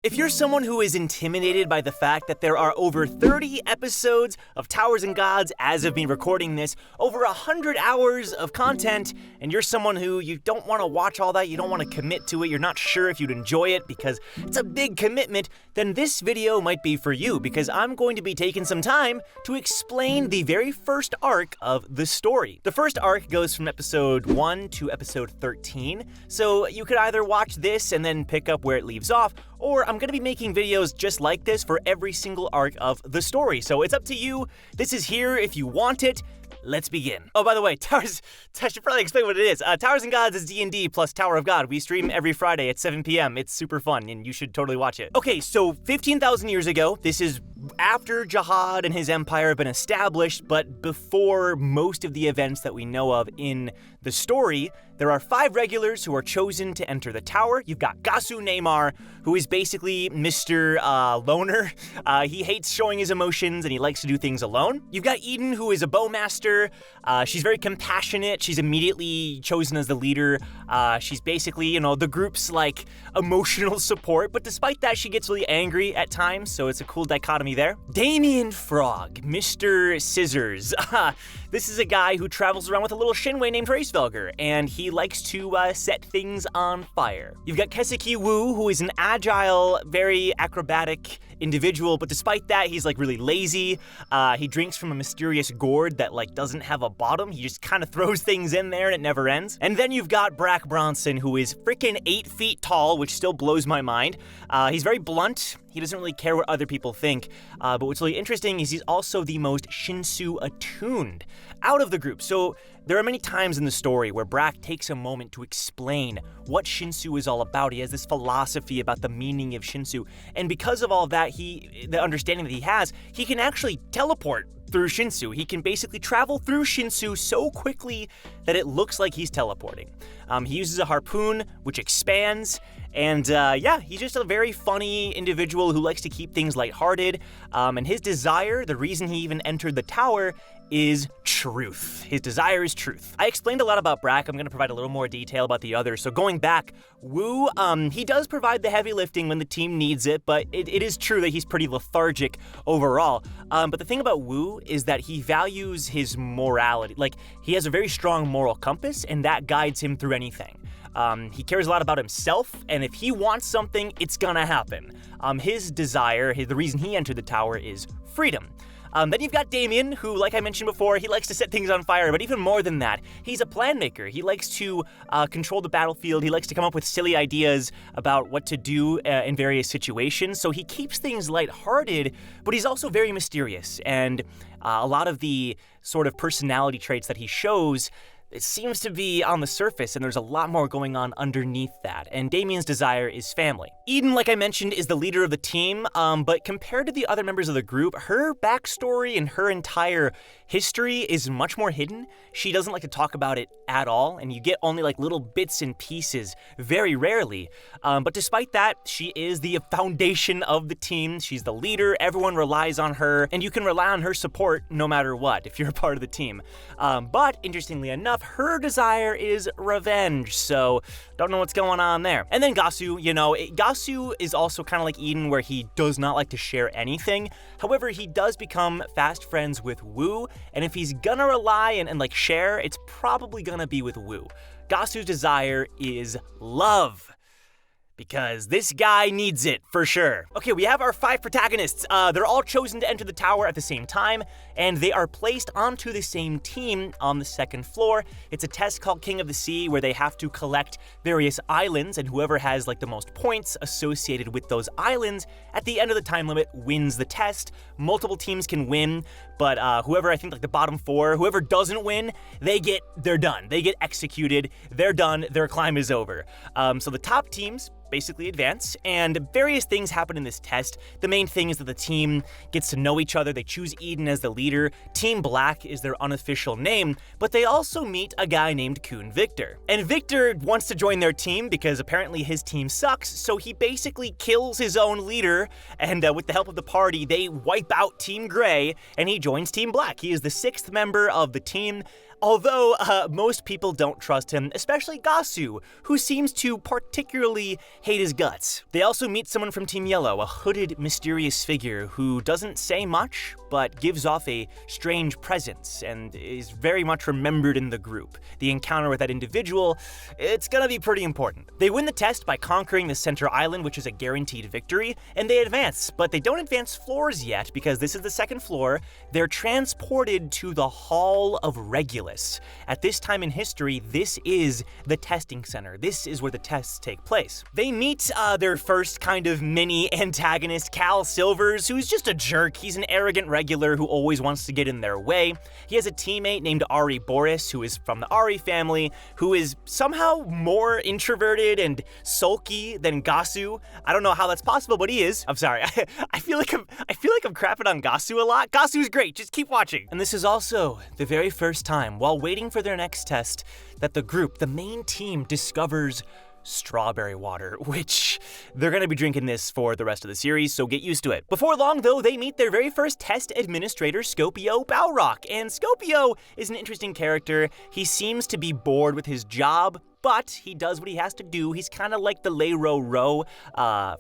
If you're someone who is intimidated by the fact that there are over 30 episodes of Towers and Gods as of me recording this, over 100 hours of content, and you're someone who you don't want to watch all that, you don't want to commit to it, you're not sure if you'd enjoy it because it's a big commitment, then this video might be for you because I'm going to be taking some time to explain the very first arc of the story. The first arc goes from episode 1 to episode 13, so you could either watch this and then pick up where it leaves off, or I'm gonna be making videos just like this for every single arc of the story. So it's up to you. This is here if you want it. Let's begin. Oh, by the way, Towers, I should probably explain what it is. Towers and Gods is D&D plus Tower of God. We stream every Friday at 7 p.m. It's super fun, and you should totally watch it. Okay, so 15,000 years ago, this is after Jihad and his empire have been established, but before most of the events that we know of in the story, there are 5 regulars who are chosen to enter the tower. You've got Gasu Neymar, who is basically Mr. Loner. He hates showing his emotions and he likes to do things alone. You've got Eden, who is a bowmaster. She's very compassionate. She's immediately chosen as the leader. She's basically, the group's like emotional support, but despite that, she gets really angry at times, so it's a cool dichotomy there. Damien Frog, Mr. Scissors. This is a guy who travels around with a little Shinwei named Racevelger, and he likes to set things on fire. You've got Keseki Wu, who is an agile, very acrobatic individual, but despite that, he's like really lazy. He drinks from a mysterious gourd that like doesn't have a bottom. He just kind of throws things in there and it never ends. And then you've got Brack Bronson, who is freaking 8 feet tall, which still blows my mind. He's very blunt. He doesn't really care what other people think, but what's really interesting is he's also the most Shinsu attuned out of the group. So there are many times in the story where Brack takes a moment to explain what Shinsu is all about. He has this philosophy about the meaning of Shinsu, and because of all of that, the understanding that he has, he can actually teleport through Shinsu. He can basically travel through Shinsu so quickly that it looks like he's teleporting. He uses a harpoon, which expands, and he's just a very funny individual who likes to keep things lighthearted, and his desire, the reason he even entered the tower, is truth. His desire is truth. I explained a lot about Brack. I'm going to provide a little more detail about the others. So going back, Wu, he does provide the heavy lifting when the team needs it, but it is true that he's pretty lethargic overall. But the thing about Wu is that he values his morality. Like, he has a very strong moral compass, and that guides him through anything. He cares a lot about himself, and if he wants something, it's gonna happen. His desire, the reason he entered the tower is freedom. Then you've got Damien, who, like I mentioned before, he likes to set things on fire, but even more than that, he's a plan maker. He likes to control the battlefield. He likes to come up with silly ideas about what to do in various situations, so he keeps things lighthearted, but he's also very mysterious, and a lot of the sort of personality traits that he shows, it seems to be on the surface, and there's a lot more going on underneath that, and Damien's desire is family. Eden, like I mentioned, is the leader of the team, but compared to the other members of the group, her backstory and her entire history is much more hidden. She doesn't like to talk about it at all, and you get only like little bits and pieces very rarely. But despite that, she is the foundation of the team. She's the leader, everyone relies on her, and you can rely on her support no matter what if you're a part of the team. But interestingly enough, her desire is revenge, so don't know what's going on there. And then Gasu, Gasu is also kind of like Eden, where he does not like to share anything. However, he does become fast friends with Wu, and if he's gonna rely and like share, it's probably gonna be with Wu. Gasu's desire is love, because this guy needs it, for sure. Okay, we have our 5 protagonists. They're all chosen to enter the tower at the same time, and they are placed onto the same team on the 2nd floor. It's a test called King of the Sea, where they have to collect various islands, and whoever has like the most points associated with those islands at the end of the time limit wins the test. Multiple teams can win, but whoever, I think like the bottom 4, whoever doesn't win, they're done. They get executed, they're done, their climb is over. So the top teams basically advance, and various things happen in this test. The main thing is that the team gets to know each other. They choose Eden as the leader. Team Black is their unofficial name, but they also meet a guy named Kun Victor. And Victor wants to join their team because apparently his team sucks, so he basically kills his own leader, and with the help of the party, they wipe out Team Gray, and he joins Team Black. He is the 6th member of the team. Although most people don't trust him, especially Gasu, who seems to particularly hate his guts. They also meet someone from Team Yellow, a hooded, mysterious figure who doesn't say much, but gives off a strange presence and is very much remembered in the group. The encounter with that individual, it's gonna be pretty important. They win the test by conquering the center island, which is a guaranteed victory, and they advance, but they don't advance floors yet because this is the second floor. They're transported to the Hall of Regulus. At this time in history, this is the testing center. This is where the tests take place. They meet their first kind of mini antagonist, Cal Silvers, who's just a jerk. He's an arrogant regular who always wants to get in their way. He has a teammate named Ari Boris, who is from the Ari family, who is somehow more introverted and sulky than Gasu. I don't know how that's possible, but he is. I'm sorry. I feel like I'm crapping on Gasu a lot. Gasu's great. Just keep watching. And this is also the very first time, while waiting for their next test, that the group, the main team, discovers strawberry water, which they're going to be drinking this for the rest of the series, so get used to it. Before long, though, they meet their very first test administrator, Scopio Balrock, and Scopio is an interesting character. He seems to be bored with his job, but he does what he has to do. He's kind of like the Lero Row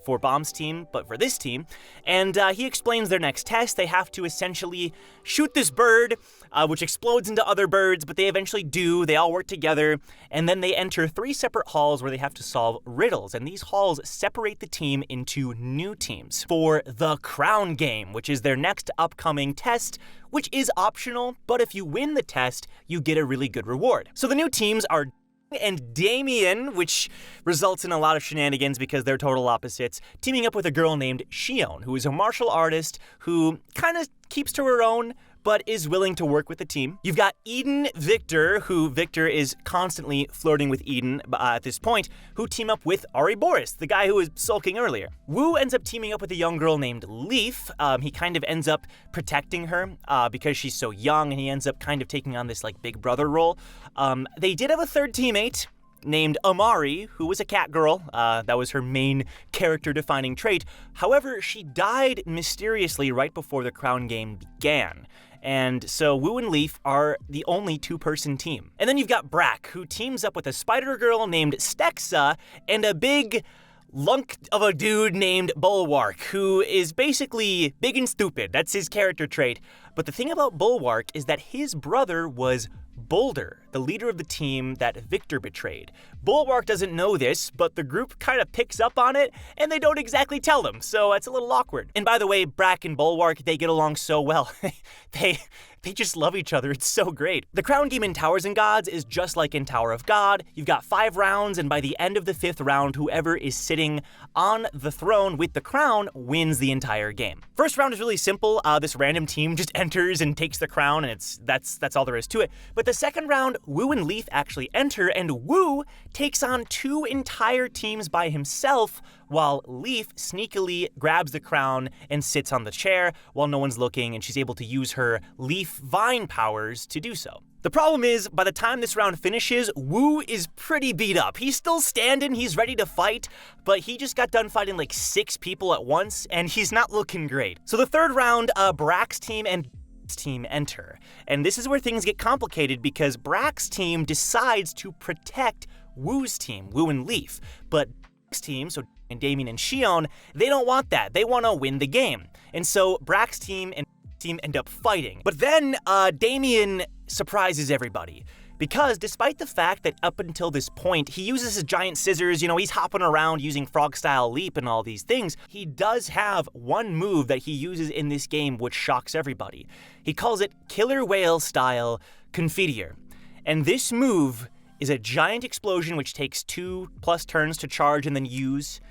for Bomb's team, but for this team. And he explains their next test. They have to essentially shoot this bird, which explodes into other birds, but they eventually do. They all work together, and then they enter 3 separate halls where they have to solve riddles. And these halls separate the team into new teams for the Crown Game, which is their next upcoming test, which is optional, but if you win the test, you get a really good reward. So the new teams are and Damien, which results in a lot of shenanigans because they're total opposites, teaming up with a girl named Shion, who is a martial artist who kind of keeps to her own, but is willing to work with the team. You've got Eden Victor, who Victor is constantly flirting with Eden at this point, who team up with Ari Boris, the guy who was sulking earlier. Wu ends up teaming up with a young girl named Leaf. He kind of ends up protecting her because she's so young, and he ends up kind of taking on this like big brother role. They did have a third teammate named Amari, who was a cat girl. That was her main character-defining trait. However, she died mysteriously right before the Crown Game began. And so Wu and Leaf are the only 2-person team. And then you've got Brack, who teams up with a spider girl named Stexa and a big lunk of a dude named Bulwark, who is basically big and stupid. That's his character trait. But the thing about Bulwark is that his brother was Boulder, the leader of the team that Victor betrayed. Bulwark doesn't know this, but the group kind of picks up on it, and they don't exactly tell him, so it's a little awkward. And by the way, Brack and Bulwark, they get along so well. They just love each other. It's so great. The Crown Game in Towers and Gods is just like in Tower of God. You've got 5 rounds, and by the end of the 5th round, whoever is sitting on the throne with the crown wins the entire game. First round is really simple. This random team just enters and takes the crown, and that's all there is to it. But the second round, Wu and Leaf actually enter, and Wu takes on 2 entire teams by himself, while Leaf sneakily grabs the crown and sits on the chair while no one's looking, and she's able to use her Leaf Vine powers to do so. The problem is, by the time this round finishes, Wu is pretty beat up. He's still standing, he's ready to fight, but he just got done fighting like 6 people at once, and he's not looking great. So the third round, Brack's team and team enter. And this is where things get complicated because Brack's team decides to protect Wu's team, Wu and Leaf. But Brack's team, so Damien and Shion, they don't want that. They want to win the game. And so Brack's team and end up fighting. But then Damien surprises everybody. Because despite the fact that up until this point, he uses his giant scissors, he's hopping around using frog-style leap and all these things, he does have one move that he uses in this game which shocks everybody. He calls it Killer Whale-style Confiteor. And this move is a giant explosion which takes 2+ turns to charge and then use,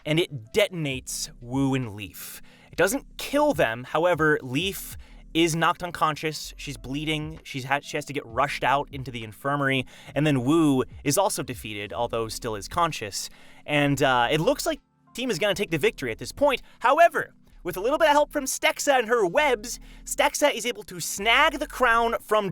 and it detonates Wu and Leaf. It doesn't kill them, however, Leaf is knocked unconscious, she's bleeding, she has to get rushed out into the infirmary, and then Wu is also defeated, although still is conscious. And it looks like the team is going to take the victory at this point. However, with a little bit of help from Stexa and her webs, Stexa is able to snag the crown from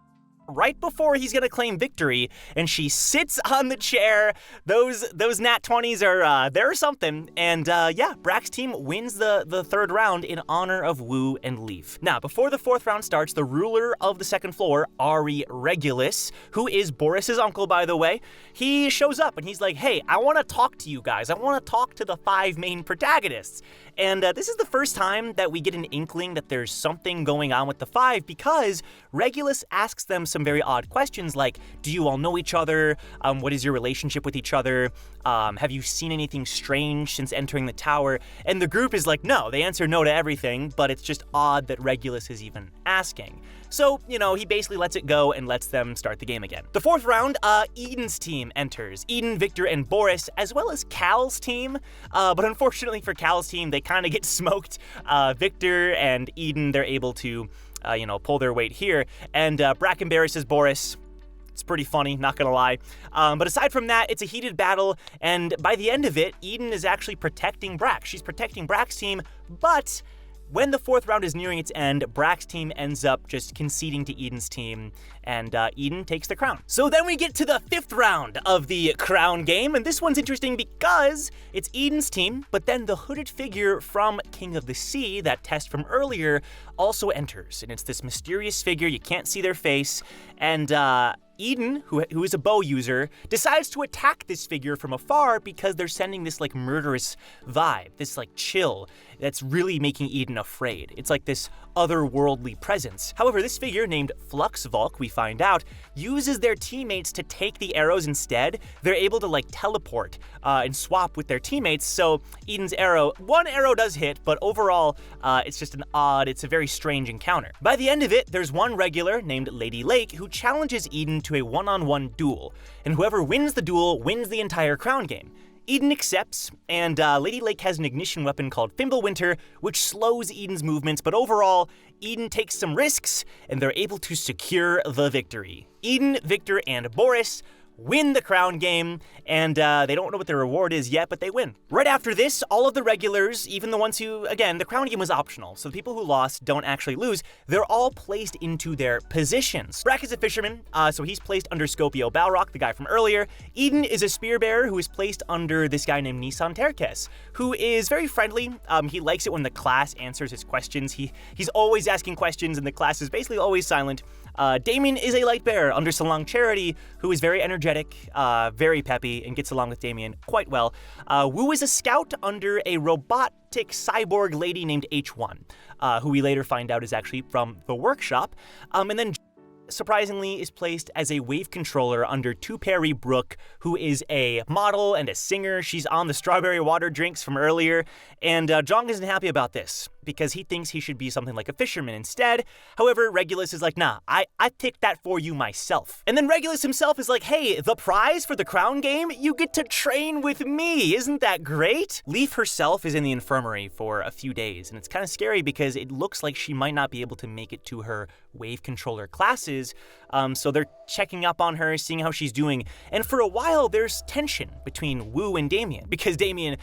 right before he's gonna claim victory, and she sits on the chair. Those nat 20s are, they're something. And yeah, Brack's team wins the third round in honor of Wu and Leaf. Now, before the fourth round starts, the ruler of the second floor, Ari Regulus, who is Boris's uncle, by the way, he shows up and he's like, hey, I want to talk to you guys. I want to talk to the 5 main protagonists. And this is the first time that we get an inkling that there's something going on with the 5, because Regulus asks them some very odd questions like, do you all know each other? What is your relationship with each other? Have you seen anything strange since entering the tower? And the group is like, no. They answer no to everything, but it's just odd that Regulus is even asking. So, he basically lets it go and lets them start the game again. The fourth round, Eden's team enters. Eden, Victor, and Boris, as well as Cal's team. But unfortunately for Cal's team, they kind of get smoked. Victor and Eden, they're able to, pull their weight here. And Brack embarrasses Boris. It's pretty funny, not gonna lie. But aside from that, it's a heated battle, and by the end of it, Eden is actually protecting Brack. She's protecting Brack's team, but when the fourth round is nearing its end, Brack's team ends up just conceding to Eden's team, and Eden takes the crown. So then we get to the fifth round of the crown game, and this one's interesting because it's Eden's team, but then the hooded figure from King of the Sea, that test from earlier, also enters. And it's this mysterious figure, you can't see their face, and Eden, who is a bow user, decides to attack this figure from afar because they're sending this murderous vibe, this chill that's really making Eden afraid. It's like this otherworldly presence. However, this figure named Fluxvolk, we find out, uses their teammates to take the arrows instead. They're able to teleport and swap with their teammates, so Eden's one arrow does hit, but overall, it's just it's a very strange encounter. By the end of it, there's one regular named Lady Lake who challenges Eden to a one-on-one duel, and whoever wins the duel wins the entire crown game. Eden accepts, and Lady Lake has an ignition weapon called Fimbulwinter, which slows Eden's movements, but overall, Eden takes some risks, and they're able to secure the victory. Eden, Victor, and Boris win the crown game, and they don't know what their reward is yet, but they win. Right after this, all of the regulars, even the ones who, again, the crown game was optional, so the people who lost don't actually lose, they're all placed into their positions. Brack is a fisherman, so he's placed under Scopio Balrock, the guy from earlier. Eden is a spear bearer who is placed under this guy named Nisan Terkes, who is very friendly. He likes it when the class answers his questions. He's always asking questions, and the class is basically always silent. Damien is a light bearer under Salong Charity, who is very energetic, very peppy, and gets along with Damien quite well. Wu is a scout under a robotic cyborg lady named H1, who we later find out is actually from the workshop. And then surprisingly is placed as a wave controller under Tuperi Brooke, who is a model and a singer. She's on the strawberry water drinks from earlier, and Jong isn't happy about this because he thinks he should be something like a fisherman instead. However, Regulus is like, nah, I picked that for you myself. And then Regulus himself is like, hey, the prize for the crown game? You get to train with me. Isn't that great? Leaf herself is in the infirmary for a few days, and it's kind of scary because it looks like she might not be able to make it to her wave controller classes. So they're checking up on her, seeing how she's doing. And for a while, there's tension between Wu and Damien because Damien,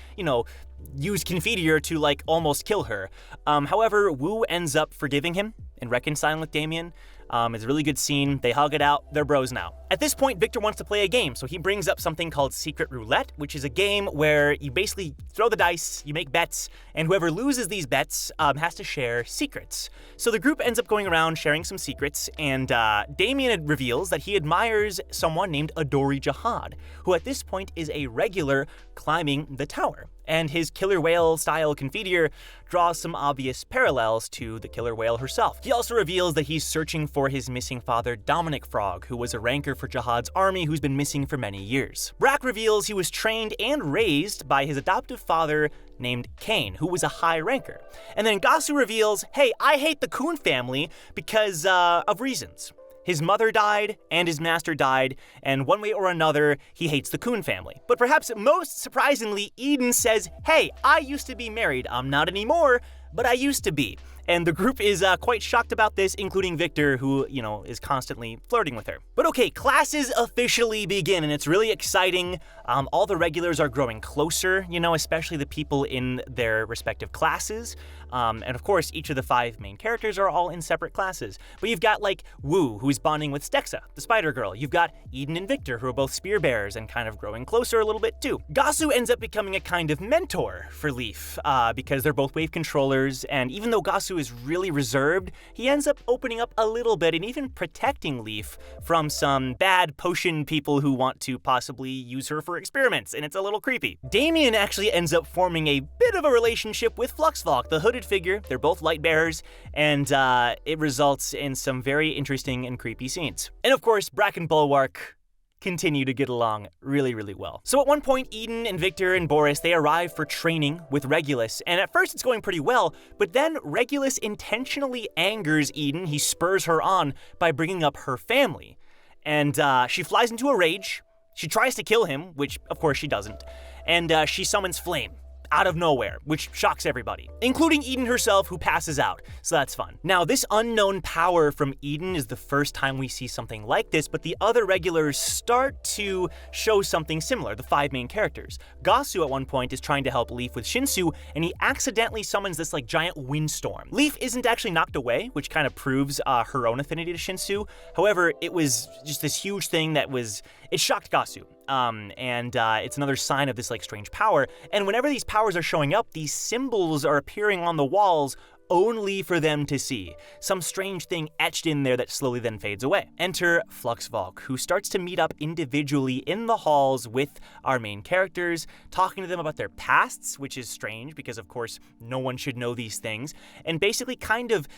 used Confiteor to almost kill her. However, Wu ends up forgiving him and reconciling with Damien. It's a really good scene. They hug it out. They're bros now. At this point, Victor wants to play a game, so he brings up something called Secret Roulette, which is a game where you basically throw the dice, you make bets, and whoever loses these bets has to share secrets. So the group ends up going around sharing some secrets, and Damien reveals that he admires someone named Adori Jihad, who at this point is a regular climbing the tower. And his killer whale-style Confiteor draws some obvious parallels to the killer whale herself. He also reveals that he's searching for his missing father, Dominic Frog, who was a ranker for Jihad's army who's been missing for many years. Brack reveals he was trained and raised by his adoptive father named Kane, who was a high ranker. And then Gasu reveals, hey, I hate the Kun family because of reasons. His mother died, and his master died, and one way or another, he hates the Kun family. But perhaps most surprisingly, Eden says, hey, I used to be married, I'm not anymore, but I used to be. And the group is quite shocked about this, including Victor, who, is constantly flirting with her. But okay, classes officially begin, and it's really exciting. All the regulars are growing closer, especially the people in their respective classes. And of course, each of the 5 main characters are all in separate classes. But you've got, Wu, who's bonding with Stexa, the spider girl. You've got Eden and Victor, who are both spear bearers and kind of growing closer a little bit too. Gasu ends up becoming a kind of mentor for Leaf, because they're both wave controllers, and even though Gasu is really reserved, he ends up opening up a little bit and even protecting Leaf from some bad potion people who want to possibly use her for experiments, and it's a little creepy. Damien actually ends up forming a bit of a relationship with Fluxvalk, the hooded figure. They're both light bearers, and it results in some very interesting and creepy scenes. And of course, Brack and Bulwark continue to get along really, really well. So at one point, Eden and Victor and Boris, they arrive for training with Regulus, and at first it's going pretty well, but then Regulus intentionally angers Eden. He spurs her on by bringing up her family, and she flies into a rage. She tries to kill him, which of course she doesn't, and she summons Flame out of nowhere, which shocks everybody, including Eden herself, who passes out, so that's fun. Now, this unknown power from Eden is the first time we see something like this, but the other regulars start to show something similar, the 5 main characters. Gasu at one point is trying to help Leaf with Shinsu, and he accidentally summons this giant windstorm. Leaf isn't actually knocked away, which kind of proves her own affinity to Shinsu. However, it was just this huge thing it shocked Gasu. And it's another sign of this strange power. And whenever these powers are showing up, these symbols are appearing on the walls only for them to see. Some strange thing etched in there that slowly then fades away. Enter Fluxvalk, who starts to meet up individually in the halls with our main characters, talking to them about their pasts, which is strange because of course no one should know these things, and basically kind of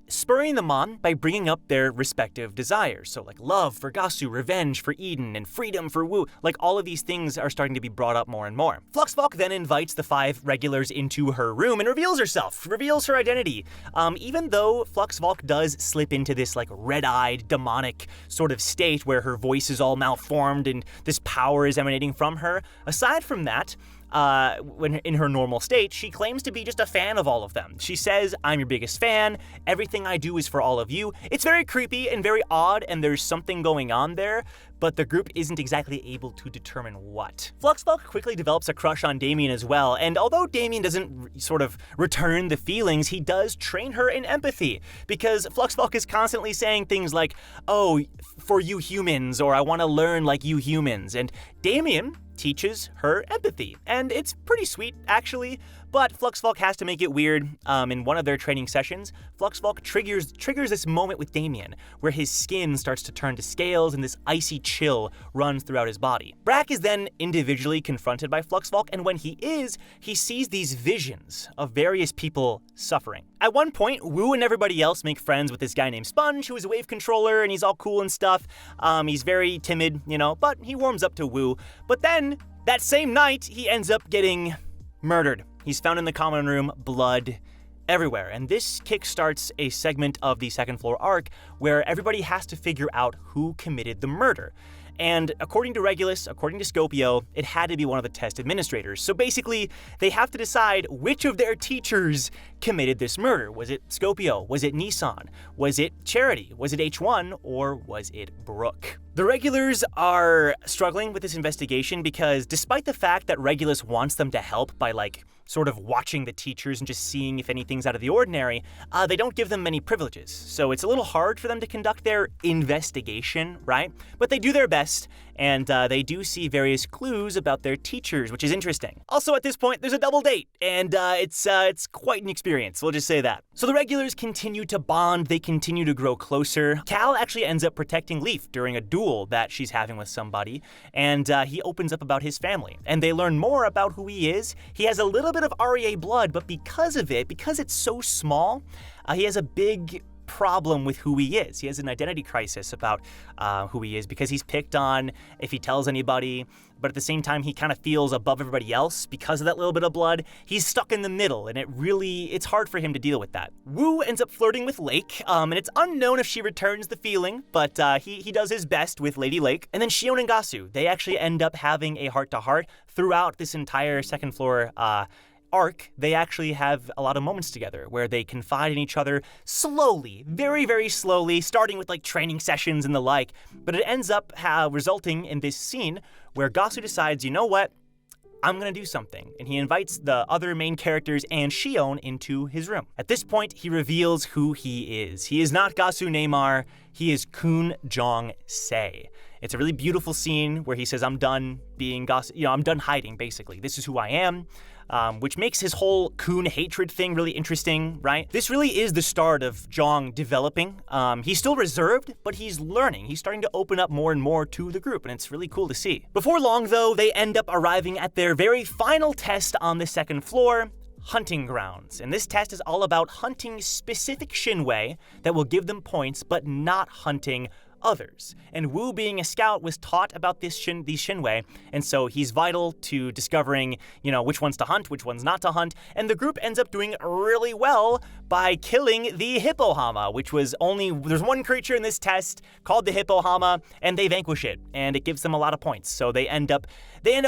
spurring them on by bringing up their respective desires. So love for Gasu, revenge for Eden, and freedom for Wu. All of these things are starting to be brought up more and more. Fluxvalk then invites the 5 regulars into her room and reveals her identity. Even though Fluxvalk does slip into this red-eyed, demonic sort of state where her voice is all malformed and this power is emanating from her, aside from that, when in her normal state, she claims to be just a fan of all of them. She says, "I'm your biggest fan, everything I do is for all of you." It's very creepy and very odd, and there's something going on there, but the group isn't exactly able to determine what. Fluxvalk quickly develops a crush on Damien as well, and although Damien doesn't sort of return the feelings, he does train her in empathy, because Fluxvalk is constantly saying things like, "Oh, for you humans," or "I want to learn like you humans," and Damien teaches her empathy, and it's pretty sweet, actually, but Fluxvalk has to make it weird. In one of their training sessions, Fluxvalk triggers this moment with Damien, where his skin starts to turn to scales and this icy chill runs throughout his body. Brack is then individually confronted by Fluxvalk, and when he sees these visions of various people suffering. At one point, Wu and everybody else make friends with this guy named Sponge, who is a wave controller, and he's all cool and stuff. He's very timid, but he warms up to Wu. But then, that same night, he ends up getting murdered. He's found in the common room, blood everywhere. And this kickstarts a segment of the second floor arc where everybody has to figure out who committed the murder. And according to Regulus, according to Scopio, it had to be one of the test administrators. So basically, they have to decide which of their teachers committed this murder. Was it Scopio? Was it Nissan? Was it Charity? Was it H1? Or was it Brooke? The regulars are struggling with this investigation because despite the fact that Regulus wants them to help by sort of watching the teachers and just seeing if anything's out of the ordinary, they don't give them many privileges. So it's a little hard for them to conduct their investigation, right? But they do their best, and they do see various clues about their teachers, which is interesting. Also, at this point, there's a double date, and it's quite an experience, we'll just say that. So the regulars continue to bond, they continue to grow closer. Cal actually ends up protecting Leaf during a duel that she's having with somebody, and he opens up about his family. And they learn more about who he is. He has a little bit of REA blood, but because it's so small, he has a big problem with who he is. He has an identity crisis about who he is because he's picked on if he tells anybody, but at the same time he kind of feels above everybody else because of that little bit of blood. He's stuck in the middle, and it's hard for him to deal with that. Wu ends up flirting with Lake, and it's unknown if she returns the feeling, but he does his best with Lady Lake. And then Shion and Gasu, they actually end up having a heart-to-heart throughout this entire second floor arc, they actually have a lot of moments together where they confide in each other slowly, very, very slowly, starting with like training sessions and the like. But it ends up resulting in this scene where Gasu decides, you know what? I'm gonna do something. And he invites the other main characters and Shion into his room. At this point, he reveals who he is. He is not Gasu Neymar, he is Kun Jong-se. It's a really beautiful scene where he says, I'm done being Gasu, I'm done hiding, basically. This is who I am. Which makes his whole Kun hatred thing really interesting, right? This really is the start of Jong developing. He's still reserved, but he's learning. He's starting to open up more and more to the group, and it's really cool to see. Before long, though, they end up arriving at their very final test on the second floor, hunting grounds. And this test is all about hunting specific Shinwei that will give them points, but not hunting others. And Wu, being a scout, was taught about these Shinwei, and so he's vital to discovering, which ones to hunt, which ones not to hunt, and the group ends up doing really well by killing the Hippohama, which was there's one creature in this test called the Hippohama, and they vanquish it, and it gives them a lot of points, so they end up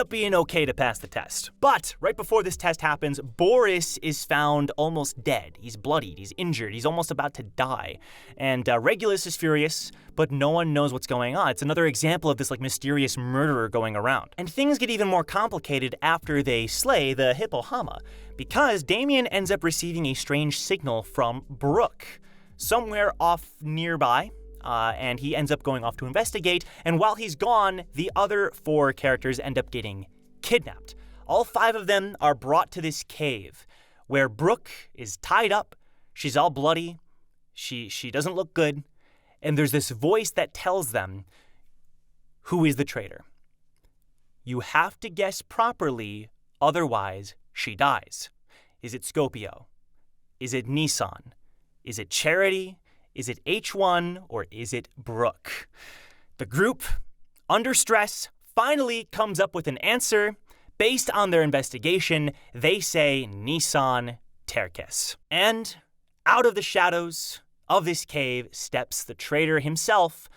being okay to pass the test. But right before this test happens, Boris is found almost dead. He's bloodied, he's injured, he's almost about to die, and Regulus is furious, but no one knows what's going on. It's another example of this mysterious murderer going around. And things get even more complicated after they slay the Hippohama, because Damien ends up receiving a strange signal from Brooke, somewhere off nearby, and he ends up going off to investigate, and while he's gone, the other 4 characters end up getting kidnapped. All 5 of them are brought to this cave, where Brooke is tied up, she's all bloody, she doesn't look good, and there's this voice that tells them who is the traitor. You have to guess properly, otherwise she dies. Is it Scopio? Is it Nissan? Is it Charity? Is it H1? Or is it Brooke? The group, under stress, finally comes up with an answer. Based on their investigation, they say Nissan Terkes. And out of the shadows of this cave steps the traitor himself,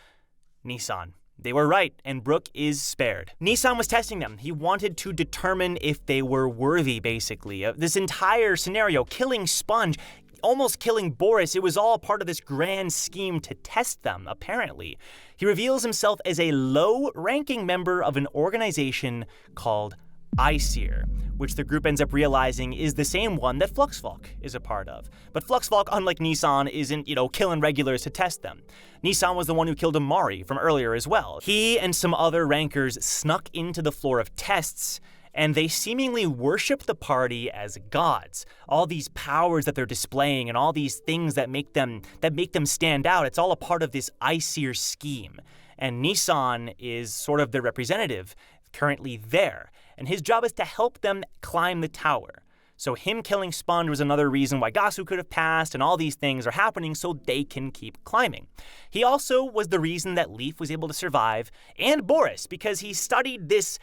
Nissan. They were right, and Brooke is spared. Nissan was testing them. He wanted to determine if they were worthy, basically. This entire scenario, killing Sponge, almost killing Boris, it was all part of this grand scheme to test them, apparently. He reveals himself as a low-ranking member of an organization called Aesir, which the group ends up realizing is the same one that Fluxvolk is a part of. But Fluxvolk, unlike Nissan, isn't, killing regulars to test them. Nissan was the one who killed Amari from earlier as well. He and some other rankers snuck into the floor of tests, and they seemingly worship the party as gods. All these powers that they're displaying and all these things that make them stand out, it's all a part of this Aesir scheme. And Nissan is sort of their representative, currently there. And his job is to help them climb the tower. So him killing Sponge was another reason why Gasu could have passed, and all these things are happening so they can keep climbing. He also was the reason that Leaf was able to survive, and Boris, because he studied this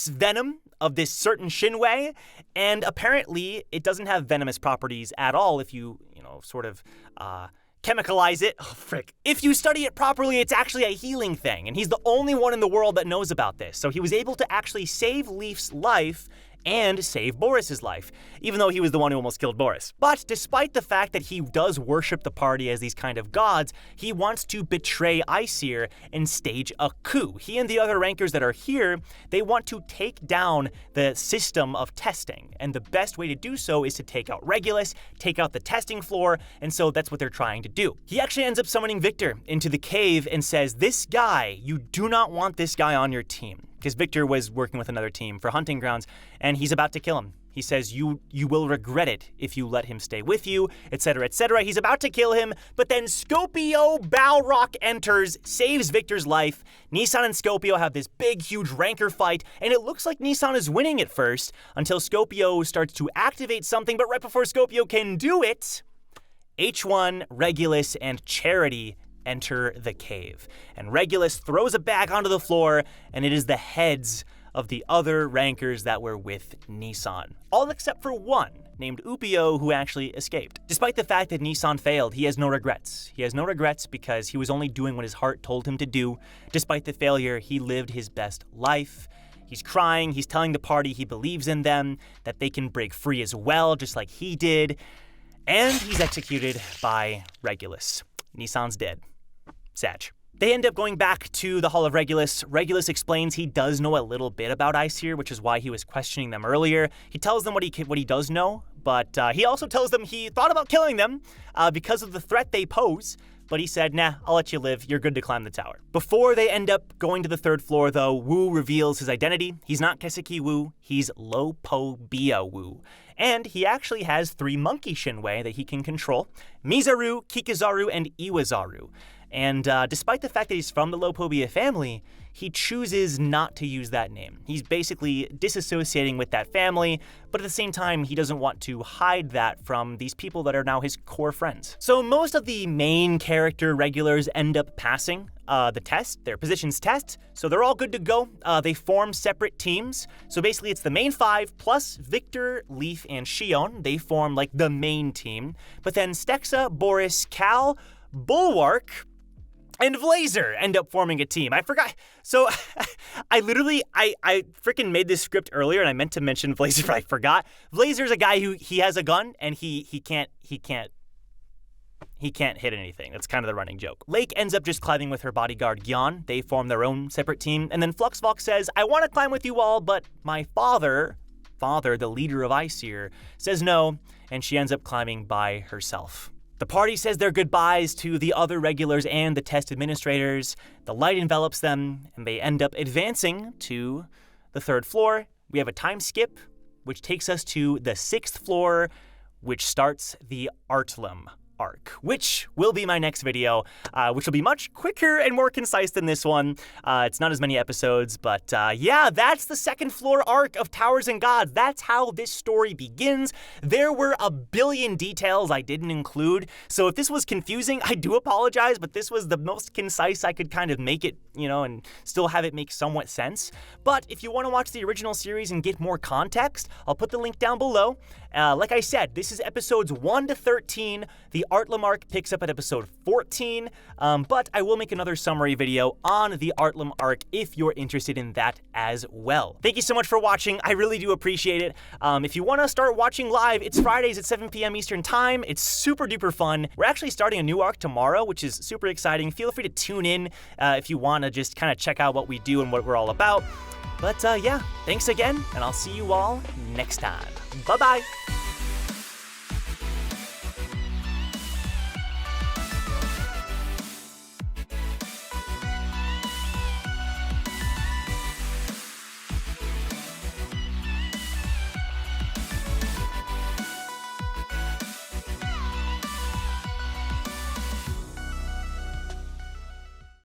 venom of this certain Shinwei, and apparently it doesn't have venomous properties at all if you chemicalize it. Oh, frick. If you study it properly, it's actually a healing thing, and he's the only one in the world that knows about this. So he was able to actually save Leaf's life and save Boris's life, even though he was the one who almost killed Boris. But despite the fact that he does worship the party as these kind of gods, he wants to betray Aesir and stage a coup. He and the other rankers that are here, they want to take down the system of testing, and the best way to do so is to take out Regulus, take out the testing floor, and so that's what they're trying to do. He actually ends up summoning Victor into the cave and says, this guy, you do not want this guy on your team. Because Victor was working with another team for hunting grounds, and he's about to kill him. He says, you will regret it if you let him stay with you, etc., etc. He's about to kill him, but then Scopio Balrog enters, saves Victor's life. Nissan and Scopio have this big, huge ranker fight, and it looks like Nissan is winning at first, until Scopio starts to activate something, but right before Scopio can do it, H1, Regulus, and Charity enter the cave. And Regulus throws a bag onto the floor, and it is the heads of the other rankers that were with Nissan. All except for one, named Upio, who actually escaped. Despite the fact that Nissan failed, he has no regrets. He has no regrets because he was only doing what his heart told him to do. Despite the failure, he lived his best life. He's crying, he's telling the party he believes in them, that they can break free as well, just like he did. And he's executed by Regulus. Nissan's dead. Sag. They end up going back to the Hall of Regulus. Regulus explains he does know a little bit about Aesir, which is why he was questioning them earlier. He tells them what he does know, but he also tells them he thought about killing them because of the threat they pose. But he said, nah, I'll let you live. You're good to climb the tower. Before they end up going to the 3rd floor, though, Wu reveals his identity. He's not Keseki Wu. He's Lopobia Wu. And he actually has 3 monkey Shinwei that he can control. Mizaru, Kikazaru, and Iwazaru. And despite the fact that he's from the Lopobia family, he chooses not to use that name. He's basically disassociating with that family, but at the same time, he doesn't want to hide that from these people that are now his core friends. So most of the main character regulars end up passing the test, their positions test, so they're all good to go. They form separate teams. So basically, it's the main 5 plus Victor, Leaf, and Shion. They form like the main team. But then Stexa, Boris, Cal, Bulwark, and Blazer end up forming a team. I forgot. So I freaking made this script earlier and I meant to mention Blazer, but I forgot. Blazer's a guy who he has a gun and he can't hit anything. That's kind of the running joke. Lake ends up just climbing with her bodyguard Gyan. They form their own separate team. And then Fluxvox says, I want to climb with you all, but my father, the leader of Aesir, says no, and she ends up climbing by herself. The party says their goodbyes to the other regulars and the test administrators. The light envelops them, and they end up advancing to the 3rd floor. We have a time skip, which takes us to the 6th floor, which starts the Artlam arc, which will be my next video, which will be much quicker and more concise than this one. It's not as many episodes, but yeah, that's the 2nd floor arc of Towers and Gods. That's how this story begins. There were a billion details I didn't include, so if this was confusing, I do apologize, but this was the most concise I could kind of make it, and still have it make somewhat sense. But if you want to watch the original series and get more context, I'll put the link down below. Like I said, this is episodes 1 to 13. The Artlam arc picks up at episode 14, but I will make another summary video on the Artlam arc if you're interested in that as well. Thank you so much for watching. I really do appreciate it. If you want to start watching live, it's Fridays at 7 p.m. Eastern Time. It's super duper fun. We're actually starting a new arc tomorrow, which is super exciting. Feel free to tune in if you want to just kind of check out what we do and what we're all about. But yeah, thanks again, and I'll see you all next time. Bye-bye.